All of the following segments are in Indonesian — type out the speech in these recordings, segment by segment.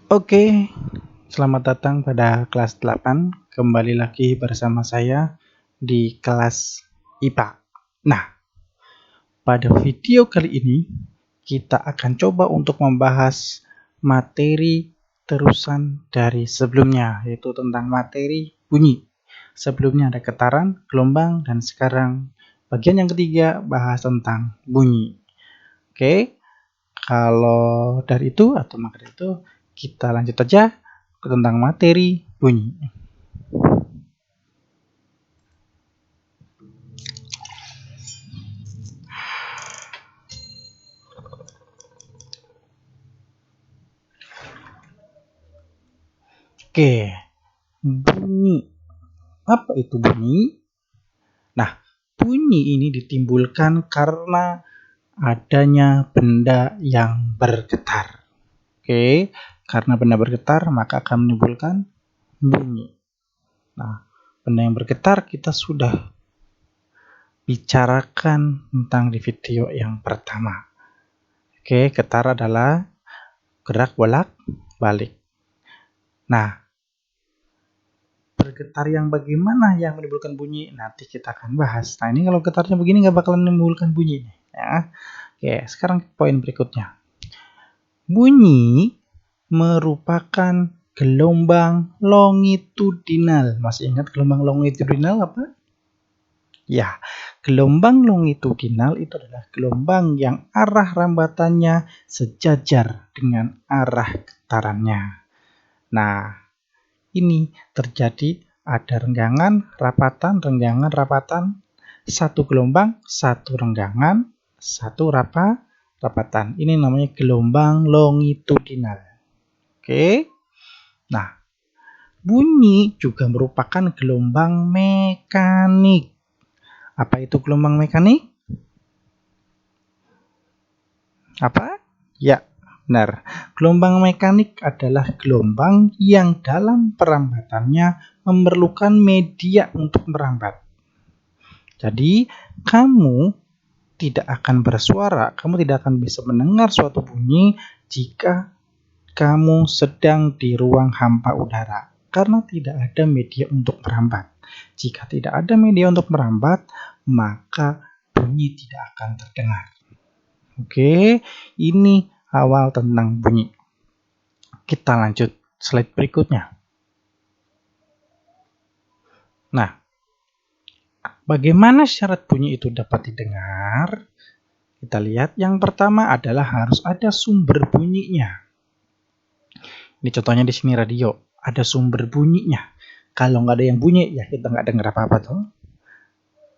Oke, selamat datang pada kelas 8. Kembali lagi bersama saya di kelas IPA. Nah, pada video kali ini kita akan coba untuk membahas materi terusan dari sebelumnya, yaitu tentang materi bunyi. Sebelumnya ada getaran, gelombang, dan sekarang bagian yang ketiga bahas tentang bunyi. Oke, kalau dari itu atau maka dari itu kita lanjut aja tentang materi bunyi. Oke, bunyi. Apa itu bunyi? Nah, bunyi ini ditimbulkan karena adanya benda yang bergetar. Oke, karena benda bergetar maka akan menimbulkan bunyi. Nah, benda yang bergetar kita sudah bicarakan tentang di video yang pertama. Oke, getar adalah gerak bolak-balik. Nah, bergetar yang bagaimana yang menimbulkan bunyi nanti kita akan bahas. Nah, ini kalau getarnya begini nggak bakalan menimbulkan bunyi ya. Oke, sekarang poin berikutnya. Bunyi merupakan gelombang longitudinal. Masih ingat gelombang longitudinal apa? Ya, gelombang longitudinal itu adalah gelombang yang arah rambatannya sejajar dengan arah getarannya. Nah, ini terjadi ada renggangan, rapatan, satu gelombang, satu renggangan, satu rapatan. Ini namanya gelombang longitudinal. Oke. Nah, bunyi juga merupakan gelombang mekanik. Apa itu gelombang mekanik? Apa? Ya, benar. Gelombang mekanik adalah gelombang yang dalam perambatannya memerlukan media untuk merambat. Jadi, kamu tidak akan bersuara, kamu tidak akan bisa mendengar suatu bunyi jika kamu sedang di ruang hampa udara, karena tidak ada media untuk merambat. Jika tidak ada media untuk merambat, maka bunyi tidak akan terdengar. Oke, ini awal tentang bunyi. Kita lanjut slide berikutnya. Nah, bagaimana syarat bunyi itu dapat didengar? Kita lihat yang pertama adalah harus ada sumber bunyinya. Ini contohnya di sini radio, ada sumber bunyinya. Kalau nggak ada yang bunyi, ya kita nggak dengar apa-apa tuh.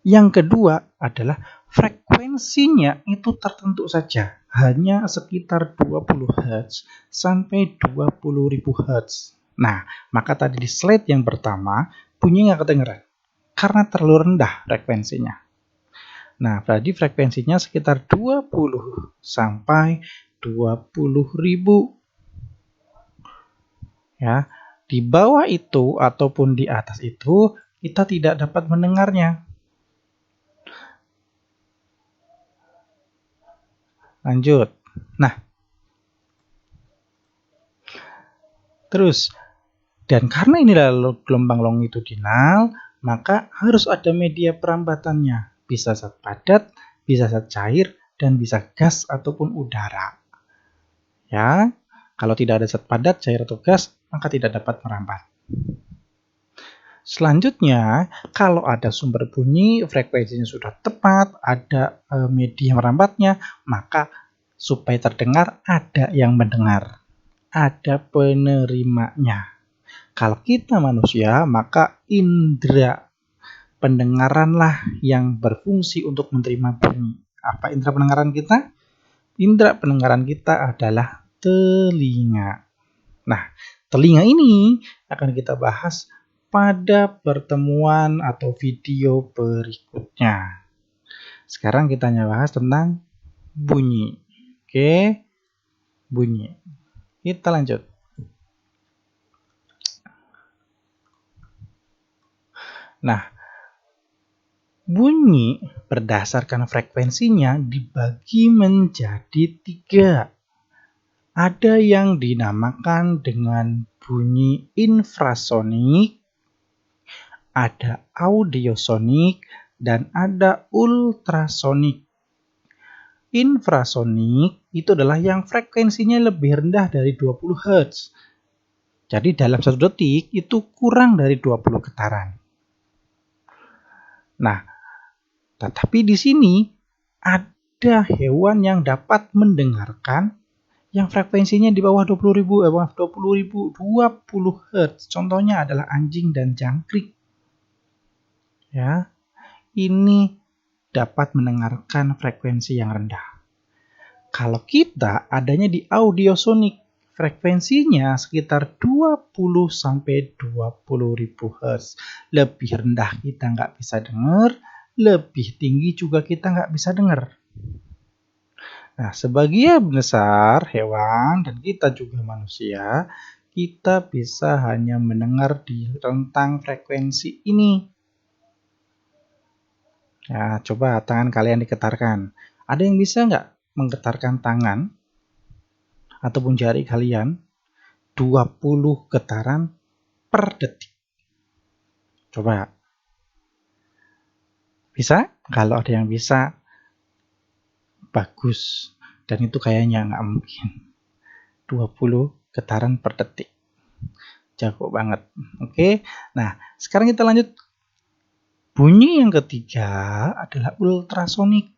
Yang kedua adalah frekuensinya itu tertentu saja, hanya sekitar 20 Hz sampai 20.000 Hz. Nah, maka tadi di slide yang pertama, bunyi nggak kedengeran karena terlalu rendah frekuensinya. Nah, berarti frekuensinya sekitar 20 sampai 20.000. Ya, di bawah itu ataupun di atas itu kita tidak dapat mendengarnya. Lanjut. Nah, terus, dan karena ini adalah gelombang longitudinal, maka harus ada media perambatannya. Bisa zat padat, bisa zat cair, dan bisa gas ataupun udara. Ya, kalau tidak ada zat padat, cair atau gas, maka tidak dapat merambat. Selanjutnya, kalau ada sumber bunyi, frekuensinya sudah tepat, ada media merambatnya, maka supaya terdengar ada yang mendengar, ada penerimanya. Kalau kita manusia, maka indera pendengaranlah yang berfungsi untuk menerima bunyi. Apa indera pendengaran kita? Indera pendengaran kita adalah telinga. Nah, telinga ini akan kita bahas pada pertemuan atau video berikutnya. Sekarang kita bahas tentang bunyi. Oke, bunyi. Kita lanjut. Nah, bunyi berdasarkan frekuensinya dibagi menjadi 3. Ada yang dinamakan dengan bunyi infrasonik, ada audiosonik, dan ada ultrasonik. Infrasonik itu adalah yang frekuensinya lebih rendah dari 20 Hz. Jadi dalam 1 detik itu kurang dari 20 getaran. Nah, tetapi di sini ada hewan yang dapat mendengarkan yang frekuensinya di bawah 20.000 Hz. Contohnya adalah anjing dan jangkrik. Ya, ini dapat mendengarkan frekuensi yang rendah. Kalau kita adanya di audiosonik, frekuensinya sekitar 20 sampai 20.000 Hz. Lebih rendah kita nggak bisa dengar, lebih tinggi juga kita nggak bisa dengar. Nah, sebagian besar hewan dan kita juga manusia, kita bisa hanya mendengar di rentang frekuensi ini. Nah, coba tangan kalian digetarkan. Ada yang bisa nggak menggetarkan tangan ataupun jari kalian 20 getaran per detik? Coba. Bisa? Kalau ada yang bisa, bagus. Dan itu kayaknya nggak mungkin. 20 getaran per detik. Jago banget. Oke. Nah, sekarang kita lanjut. Bunyi yang ketiga adalah ultrasonik.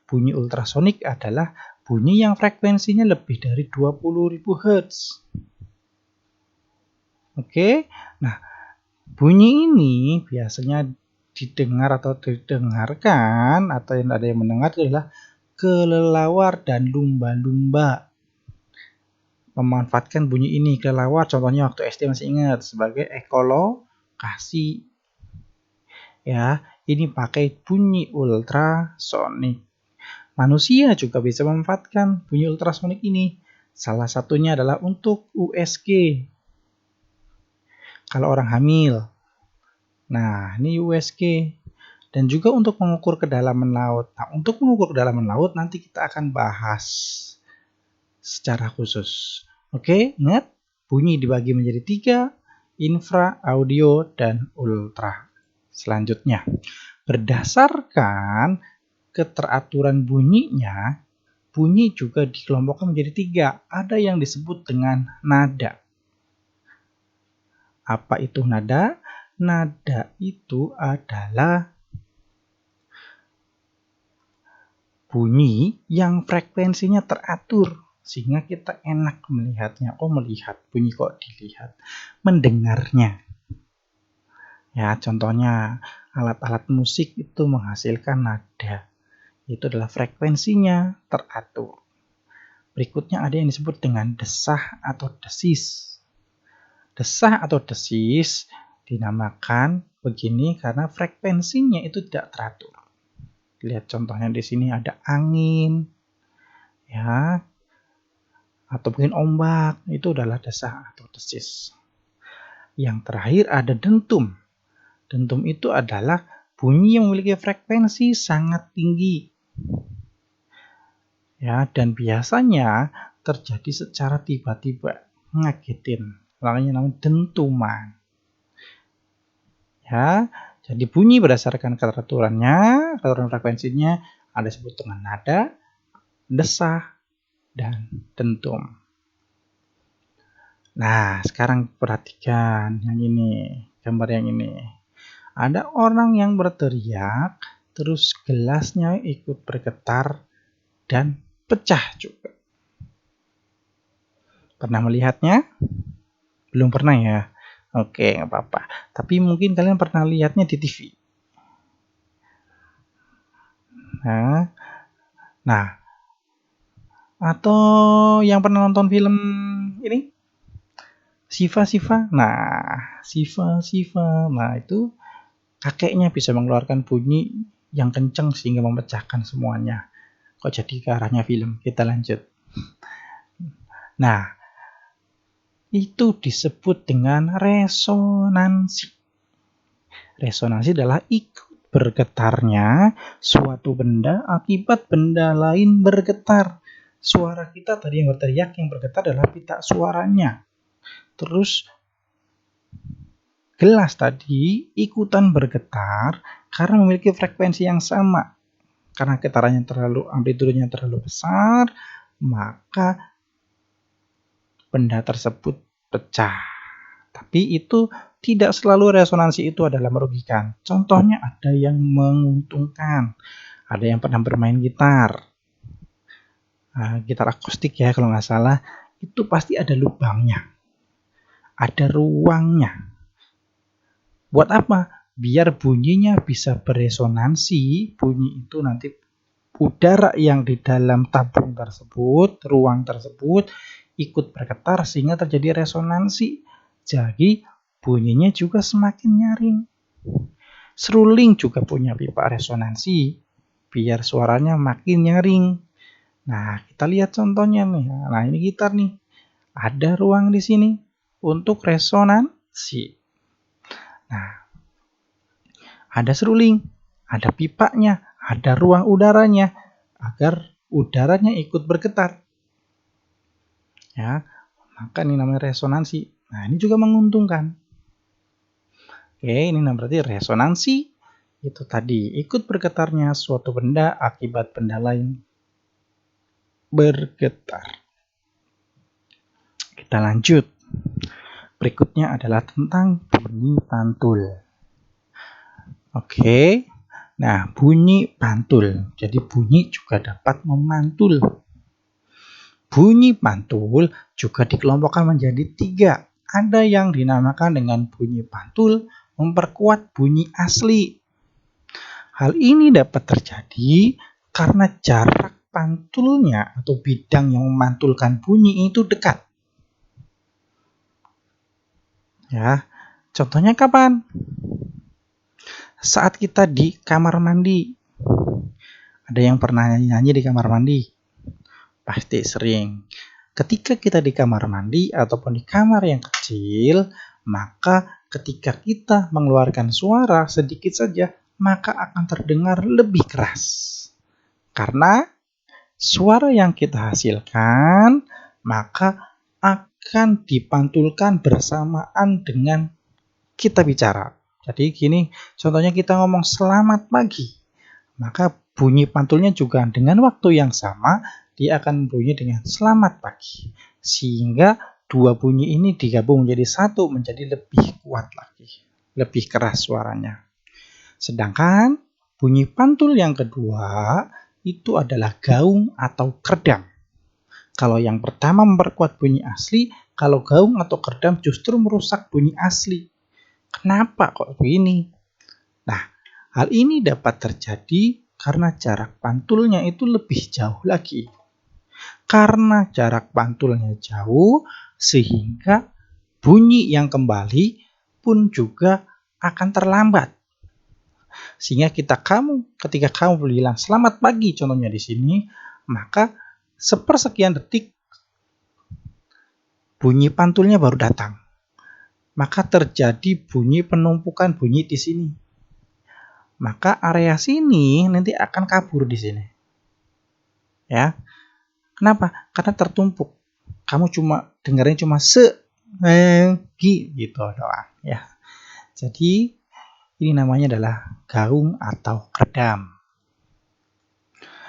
Bunyi ultrasonik adalah bunyi yang frekuensinya lebih dari 20.000 Hz. Oke. Nah, bunyi ini biasanya didengar atau didengarkan atau yang ada yang mendengar adalah kelelawar dan lumba-lumba. Memanfaatkan bunyi ini kelelawar, contohnya waktu SD masih ingat sebagai ekolokasi. Ya, ini pakai bunyi ultrasonik. Manusia juga bisa memanfaatkan bunyi ultrasonik ini. Salah satunya adalah untuk USG. Kalau orang hamil. Nah, ini USG. Dan juga untuk mengukur kedalaman laut. Nah, untuk mengukur kedalaman laut nanti kita akan bahas secara khusus. Oke, ingat bunyi dibagi menjadi 3, infra, audio, dan ultra. Selanjutnya, berdasarkan keteraturan bunyinya, bunyi juga dikelompokkan menjadi 3. Ada yang disebut dengan nada. Apa itu nada? Nada itu adalah bunyi yang frekuensinya teratur sehingga kita enak melihatnya. Oh, melihat, bunyi kok dilihat. Mendengarnya. Ya, contohnya alat-alat musik itu menghasilkan nada. Itu adalah frekuensinya teratur. Berikutnya ada yang disebut dengan desah atau desis. Desah atau desis dinamakan begini karena frekuensinya itu tidak teratur. Lihat contohnya di sini ada angin, ya, atau mungkin ombak, itu adalah desah atau desis. Yang terakhir ada dentum. Dentum itu adalah bunyi yang memiliki frekuensi sangat tinggi. Ya, dan biasanya terjadi secara tiba-tiba, ngagetin. Makanya namanya dentuman. Ya, jadi bunyi berdasarkan keteraturannya, keteraturan frekuensinya ada disebut dengan nada, desah, dan dentum. Nah, sekarang perhatikan yang ini, gambar yang ini. Ada orang yang berteriak, terus gelasnya ikut bergetar dan pecah juga. Pernah melihatnya? Belum pernah ya? Oke, nggak apa-apa. Tapi mungkin kalian pernah lihatnya di TV. Nah, atau yang pernah nonton film ini? Siva. Nah, Siva. Nah, itu kakeknya bisa mengeluarkan bunyi yang kencang sehingga memecahkan semuanya. Kok jadi ke arahnya film? Kita lanjut. Nah, itu disebut dengan resonansi. Resonansi adalah ikut bergetarnya suatu benda akibat benda lain bergetar. suara kita tadi yang berteriak, yang bergetar adalah pita suaranya. Terus gelas tadi ikutan bergetar karena memiliki frekuensi yang sama. Karena getarannya amplitudenya terlalu besar, maka benda tersebut pecah. Tapi itu tidak selalu resonansi itu adalah merugikan. Contohnya ada yang menguntungkan. Ada yang pernah bermain gitar. Gitar akustik ya kalau nggak salah. Itu pasti ada lubangnya. Ada ruangnya. Buat apa? Biar bunyinya bisa beresonansi. Bunyi itu nanti udara yang di dalam tabung tersebut, ruang tersebut, ikut bergetar sehingga terjadi resonansi. Jadi bunyinya juga semakin nyaring. Seruling juga punya pipa resonansi biar suaranya makin nyaring. Nah, kita lihat contohnya nih. Nah, ini gitar nih. Ada ruang di sini untuk resonansi. Nah, ada seruling, ada pipanya, ada ruang udaranya agar udaranya ikut bergetar. Ya, maka ini namanya resonansi. Nah, ini juga menguntungkan. Oke, ini berarti resonansi itu tadi ikut bergetarnya suatu benda akibat benda lain bergetar. Kita lanjut. Berikutnya adalah tentang bunyi pantul. Oke. Nah, bunyi pantul. Jadi bunyi juga dapat memantul. Bunyi pantul juga dikelompokkan menjadi 3. Ada yang dinamakan dengan bunyi pantul memperkuat bunyi asli. Hal ini dapat terjadi karena jarak pantulnya atau bidang yang memantulkan bunyi itu dekat. Ya, contohnya kapan? Saat kita di kamar mandi. Ada yang pernah nyanyi di kamar mandi? Pasti sering. Ketika kita di kamar mandi ataupun di kamar yang kecil, maka ketika kita mengeluarkan suara sedikit saja, maka akan terdengar lebih keras. Karena suara yang kita hasilkan, maka akan dipantulkan bersamaan dengan kita bicara. Jadi gini, contohnya kita ngomong selamat pagi, maka bunyi pantulnya juga dengan waktu yang sama, dia akan bunyi dengan selamat pagi. Sehingga dua bunyi ini digabung menjadi satu, menjadi lebih kuat lagi, lebih keras suaranya. Sedangkan bunyi pantul yang kedua itu adalah gaung atau kerdam. Kalau yang pertama memperkuat bunyi asli, kalau gaung atau kerdam justru merusak bunyi asli. Kenapa kok begini? Nah, hal ini dapat terjadi karena jarak pantulnya itu lebih jauh lagi. Karena jarak pantulnya jauh, sehingga bunyi yang kembali pun juga akan terlambat. Sehingga ketika kamu bilang selamat pagi contohnya di sini, maka sepersekian detik bunyi pantulnya baru datang. Maka terjadi bunyi penumpukan bunyi di sini. Maka area sini nanti akan kabur di sini. Ya. Kenapa? Karena tertumpuk. Kamu cuma dengarnya cuma gitu doang, ya. Jadi ini namanya adalah gaung atau kerdam.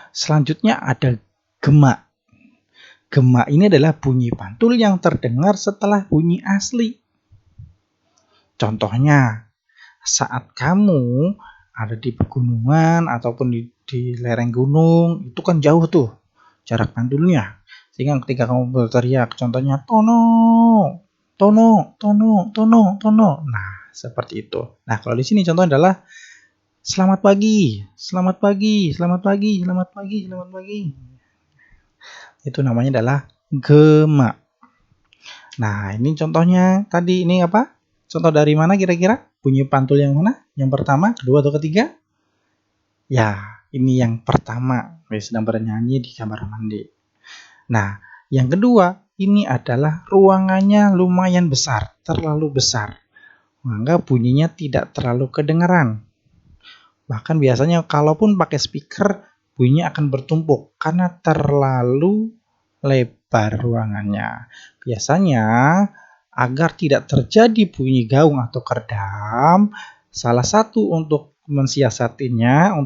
Selanjutnya ada gema. Gema ini adalah bunyi pantul yang terdengar setelah bunyi asli. Contohnya, saat kamu ada di pegunungan ataupun di lereng gunung, itu kan jauh tuh jarak pantulnya. Sehingga ketika kamu berteriak, contohnya tono, tono, tono, tono, tono. Nah, seperti itu. Nah, kalau di sini contohnya adalah selamat pagi, selamat pagi, selamat pagi, selamat pagi, selamat pagi. Itu namanya adalah gema. Nah, ini contohnya tadi ini apa? Contoh dari mana kira-kira? Bunyi pantul yang mana? Yang pertama, kedua, atau ketiga? Ya, ini yang pertama. Sedang bernyanyi di kamar mandi. Nah, yang kedua, ini adalah ruangannya lumayan besar, terlalu besar. Maka bunyinya tidak terlalu kedengaran. Bahkan biasanya kalaupun pakai speaker, bunyinya akan bertumpuk karena terlalu lebar ruangannya. Biasanya agar tidak terjadi bunyi gaung atau kerdam, salah satu untuk mensiasatinya,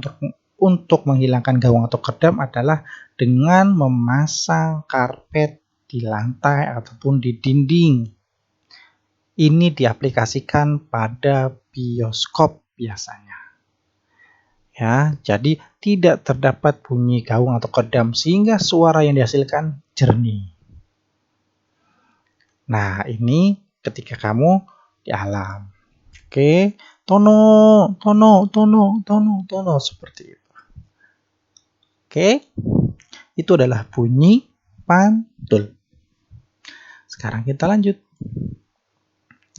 untuk menghilangkan gaung atau kerdam adalah dengan memasang karpet di lantai ataupun di dinding. Ini diaplikasikan pada bioskop biasanya. Ya, jadi tidak terdapat bunyi gaung atau kerdam sehingga suara yang dihasilkan jernih. Nah, ini ketika kamu di alam. Oke, tono, tono, tono, tono, tono seperti itu. Oke, itu adalah bunyi pantul. Sekarang kita lanjut.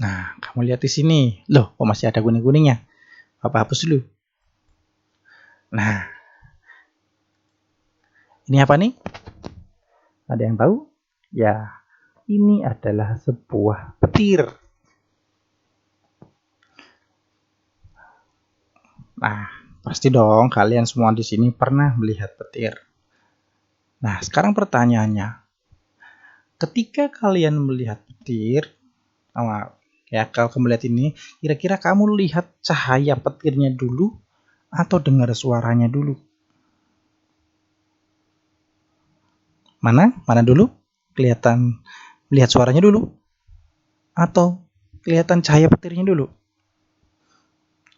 Nah, kamu lihat di sini. Loh, kok masih ada kuning-kuningnya? Bapak hapus dulu. Nah, ini apa nih? Ada yang tahu? Ya, ini adalah sebuah petir. Nah, pasti dong kalian semua di sini pernah melihat petir. Nah, sekarang pertanyaannya. Ketika kalian melihat petir, ya kalau kamu lihat ini, kira-kira kamu lihat cahaya petirnya dulu atau dengar suaranya dulu? Mana dulu? Kelihatan lihat suaranya dulu atau kelihatan cahaya petirnya dulu?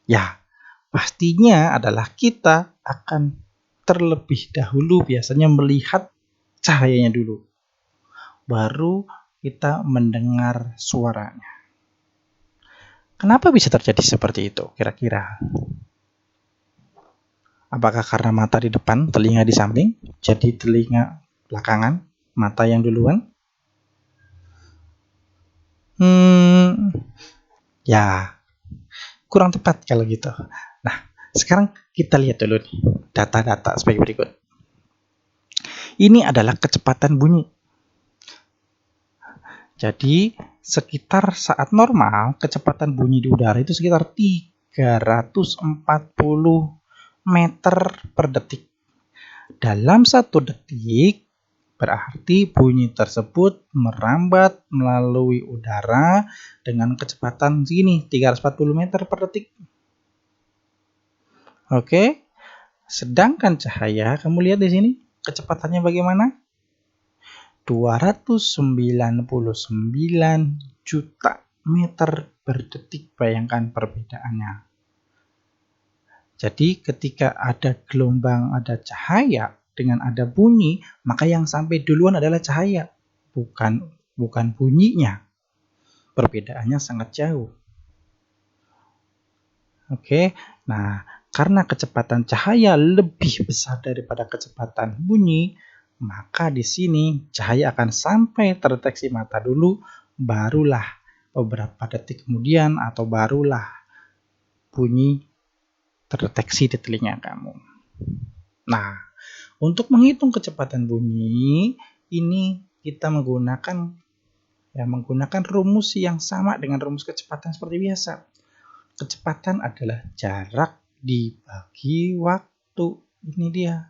Ya, pastinya adalah kita akan terlebih dahulu biasanya melihat cahayanya dulu. Baru kita mendengar suaranya. Kenapa bisa terjadi seperti itu kira-kira? Apakah karena mata di depan, telinga di samping, jadi telinga belakangan, mata yang duluan? Ya, kurang tepat kalau gitu. Nah, sekarang kita lihat dulu nih data-data sebagai berikut. Ini adalah kecepatan bunyi. Jadi, sekitar saat normal, kecepatan bunyi di udara itu sekitar 340 meter per detik. Dalam 1 detik, berarti bunyi tersebut merambat melalui udara dengan kecepatan segini, 340 meter per detik. Oke. Sedangkan cahaya, kamu lihat di sini, kecepatannya bagaimana? 299 juta meter per detik. Bayangkan perbedaannya. Jadi ketika ada gelombang, ada cahaya, dengan ada bunyi, maka yang sampai duluan adalah cahaya, bukan bunyinya. Perbedaannya sangat jauh. Oke, nah karena kecepatan cahaya lebih besar daripada kecepatan bunyi, maka di sini cahaya akan sampai terdeteksi mata dulu, barulah beberapa detik kemudian atau barulah bunyi terdeteksi di telinga kamu. Nah, untuk menghitung kecepatan bunyi, ini kita menggunakan rumus yang sama dengan rumus kecepatan seperti biasa. Kecepatan adalah jarak dibagi waktu. Ini dia.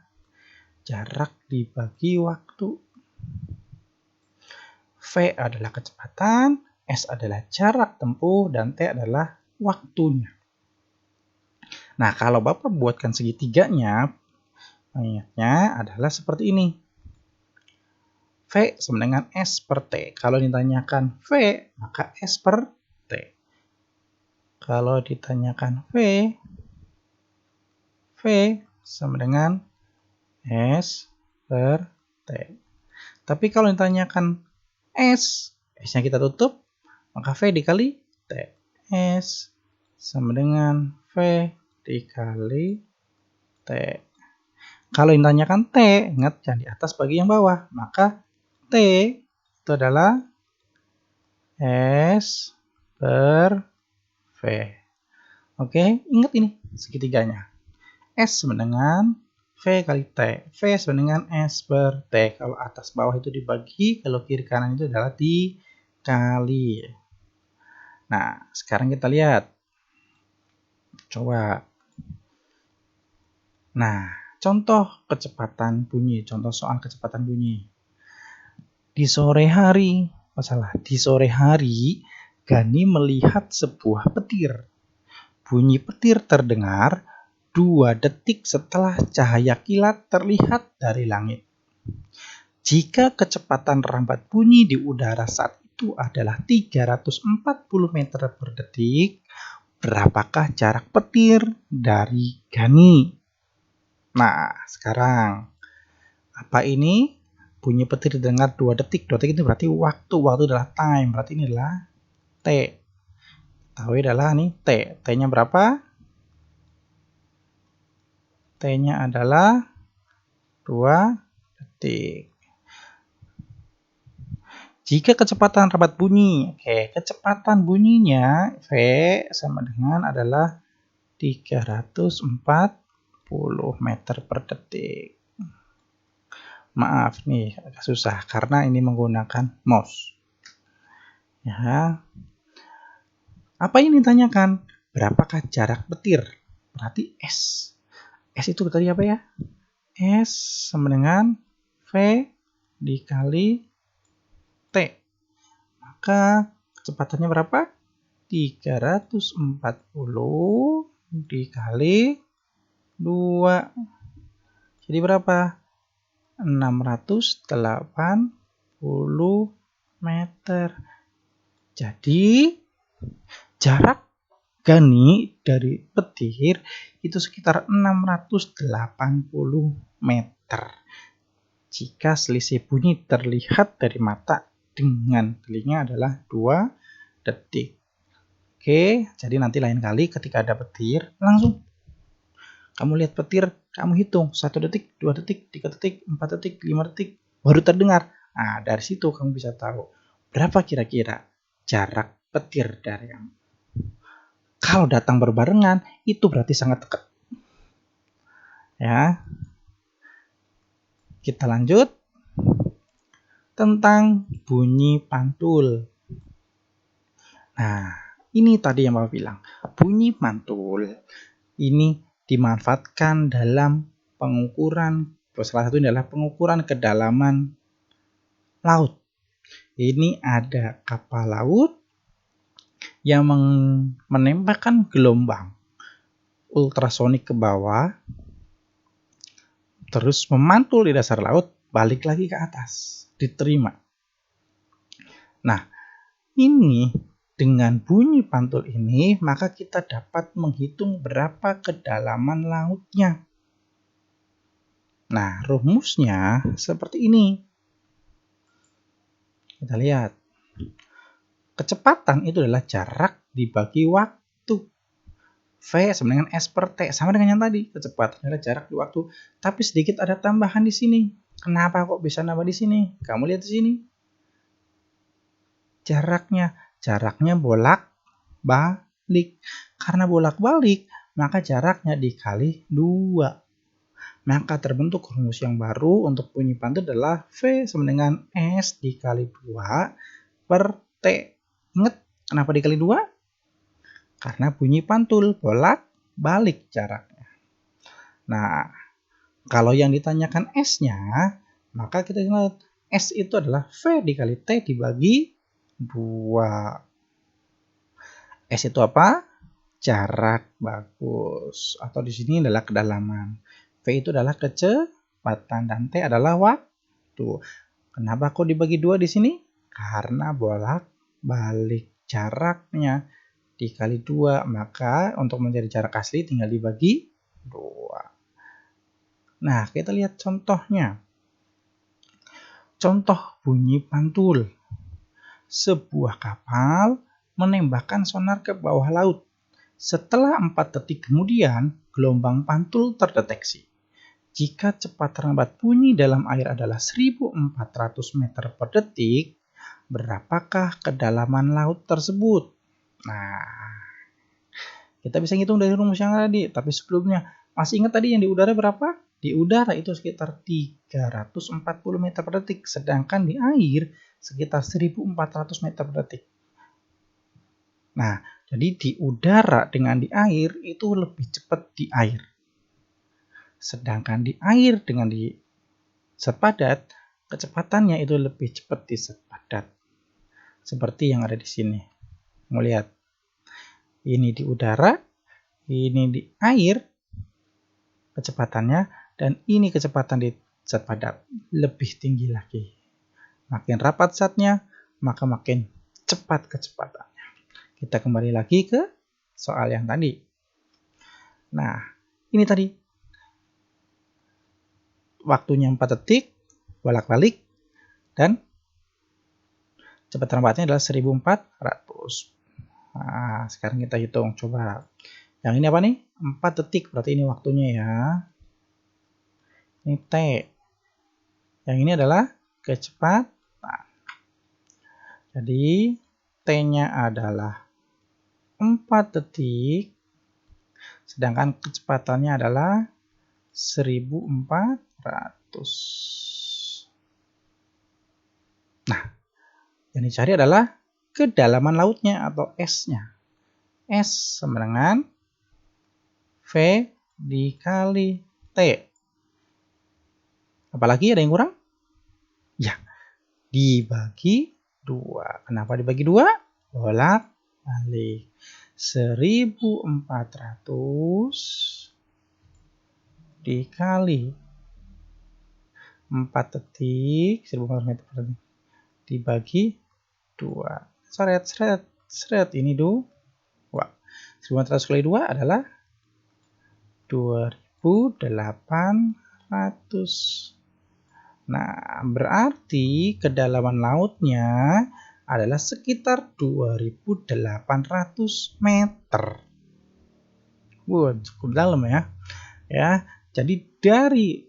Jarak dibagi waktu. V adalah kecepatan, S adalah jarak tempuh, dan T adalah waktunya. Nah, kalau Bapak buatkan segitiganya, ingatnya adalah seperti ini. V sama dengan S per T. Kalau ditanyakan V, maka S per T. Kalau ditanyakan V sama dengan S per T. Tapi kalau ditanyakan S-nya kita tutup, maka V dikali T. S sama dengan V dikali T. Kalau ditanyakan T, ingat yang di atas bagi yang bawah, maka T itu adalah S per V. Oke, ingat ini segitiganya. S sama dengan V kali T. V sama dengan S per T. Kalau atas bawah itu dibagi, kalau kiri kanan itu adalah dikali. Nah, sekarang kita lihat. Coba. Nah, contoh kecepatan bunyi. Contoh soal kecepatan bunyi. Di sore hari, di sore hari, Gani melihat sebuah petir. Bunyi petir terdengar 2 detik setelah cahaya kilat terlihat dari langit. Jika kecepatan rambat bunyi di udara saat itu adalah 340 meter per detik, berapakah jarak petir dari Gani? Nah, sekarang apa ini? Bunyi petir didengar 2 detik. 2 detik itu berarti waktu. Waktu adalah time. Berarti ini adalah T. Tahu adalah nih T. T-nya berapa? T-nya adalah 2 detik. Jika kecepatan rambat bunyi, kecepatan bunyinya V sama dengan adalah 340 meter per detik. Maaf nih, agak susah karena ini menggunakan mouse. Ya. Apa yang ditanyakan? Berapakah jarak petir? Berarti S. S itu tadi apa ya? S sama dengan V dikali T. Maka kecepatannya berapa? 340 dikali 2. Jadi berapa? 680 meter. Jadi jarak Gani dari petir itu sekitar 680 meter. Jika selisih bunyi terlihat dari mata dengan telinga adalah 2 detik. Oke, jadi nanti lain kali ketika ada petir, langsung kamu lihat petir, kamu hitung 1 detik, 2 detik, 3 detik, 4 detik, 5 detik, baru terdengar. Nah, dari situ kamu bisa tahu berapa kira-kira jarak petir dari kamu. Kalau datang berbarengan, itu berarti sangat dekat. Ya. Kita lanjut tentang bunyi pantul. Nah, ini tadi yang Bapak bilang. Bunyi pantul ini dimanfaatkan dalam pengukuran, salah satunya adalah pengukuran kedalaman laut. Ini ada kapal laut yang menembakkan gelombang ultrasonik ke bawah, terus memantul di dasar laut, balik lagi ke atas, diterima. Nah, ini dengan bunyi pantul ini, maka kita dapat menghitung berapa kedalaman lautnya. Nah, rumusnya seperti ini. Kita lihat. Kecepatan itu adalah jarak dibagi waktu. V sama dengan S per T. Sama dengan yang tadi. Kecepatan adalah jarak di waktu. Tapi sedikit ada tambahan di sini. Kenapa kok bisa nambah di sini? Kamu lihat di sini. Jaraknya bolak-balik. Karena bolak-balik, maka jaraknya dikali 2. Maka terbentuk rumus yang baru untuk bunyi pantul adalah V sama dengan S dikali 2 per T. Ingat kenapa dikali 2? Karena bunyi pantul bolak-balik jaraknya. Nah, kalau yang ditanyakan S-nya, maka kita ingat S itu adalah V dikali T dibagi 2. S itu apa? Jarak, bagus. Atau di sini adalah kedalaman. V itu adalah kecepatan dan T adalah waktu. Kenapa kok dibagi 2 di sini? Karena bolak-balik jaraknya dikali 2. Maka untuk mencari jarak asli tinggal dibagi 2. Nah, kita lihat contohnya. Contoh bunyi pantul. Sebuah kapal menembakkan sonar ke bawah laut. Setelah 4 detik kemudian, gelombang pantul terdeteksi. Jika cepat rambat bunyi dalam air adalah 1400 meter per detik, berapakah kedalaman laut tersebut? Nah, kita bisa hitung dari rumus yang tadi, tapi sebelumnya, masih ingat tadi yang di udara berapa? Di udara itu sekitar 340 meter per detik, sedangkan di air sekitar 1400 meter per detik. Nah, jadi di udara dengan di air itu lebih cepat di air. Sedangkan di air dengan di zat padat kecepatannya itu lebih cepat di zat padat. Seperti yang ada di sini. Mau lihat. Ini di udara, ini di air kecepatannya, dan ini kecepatan di zat padat. Lebih tinggi lagi. Makin rapat zatnya, maka makin cepat kecepatannya. Kita kembali lagi ke soal yang tadi. Nah, ini tadi. Waktunya 4 detik, bolak-balik, dan kecepatan rapatnya adalah 1400. Nah, sekarang kita hitung, coba. Yang ini apa nih? 4 detik, berarti ini waktunya ya. Ini T. Yang ini adalah kecepatan. Jadi, T-nya adalah 4 detik, sedangkan kecepatannya adalah 1400. Nah, yang dicari adalah kedalaman lautnya atau S-nya. S sama dengan V dikali T. Apalagi ada yang kurang? Ya, dibagi 2. Kenapa dibagi 2? Bolak-balik. 1400 dikali 4 detik, 1400 meter per detik, dibagi 2. Seret, ini 2. 1400 kali 2 adalah 2800. Nah, berarti kedalaman lautnya adalah sekitar 2800 meter. Wah, cukup dalam ya. Jadi dari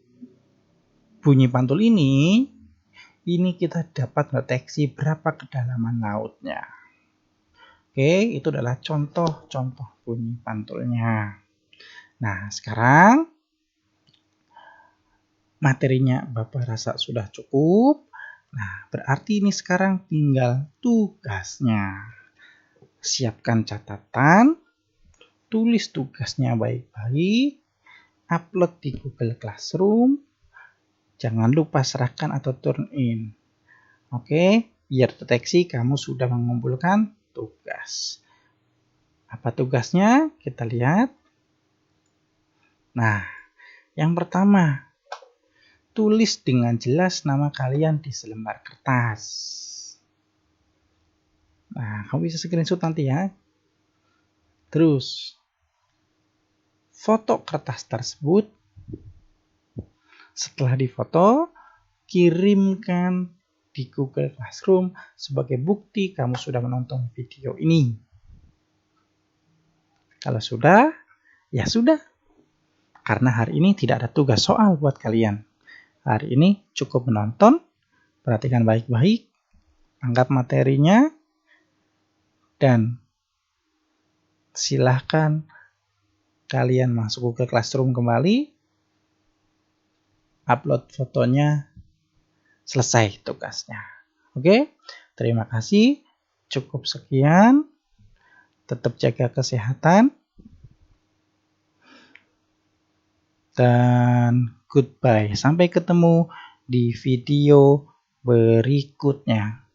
bunyi pantul ini kita dapat mendeteksi berapa kedalaman lautnya. Oke, itu adalah contoh-contoh bunyi pantulnya. Nah, sekarang materinya Bapak rasa sudah cukup. Nah, berarti ini sekarang tinggal tugasnya. Siapkan catatan, tulis tugasnya baik-baik, upload di Google Classroom, jangan lupa serahkan atau turn in. Oke, biar deteksi kamu sudah mengumpulkan tugas. Apa tugasnya? Kita lihat. Nah, yang pertama, tulis dengan jelas nama kalian di selembar kertas. Nah, kamu bisa screenshot nanti ya. Terus, foto kertas tersebut. Setelah difoto, kirimkan di Google Classroom sebagai bukti kamu sudah menonton video ini. Kalau sudah, ya sudah. Karena hari ini tidak ada tugas soal buat kalian. Hari ini cukup menonton, perhatikan baik-baik, anggap materinya, dan silahkan kalian masuk Google Classroom kembali, upload fotonya, selesai tugasnya. Oke, terima kasih. Cukup sekian. Tetap jaga kesehatan. Dan goodbye. Sampai ketemu di video berikutnya.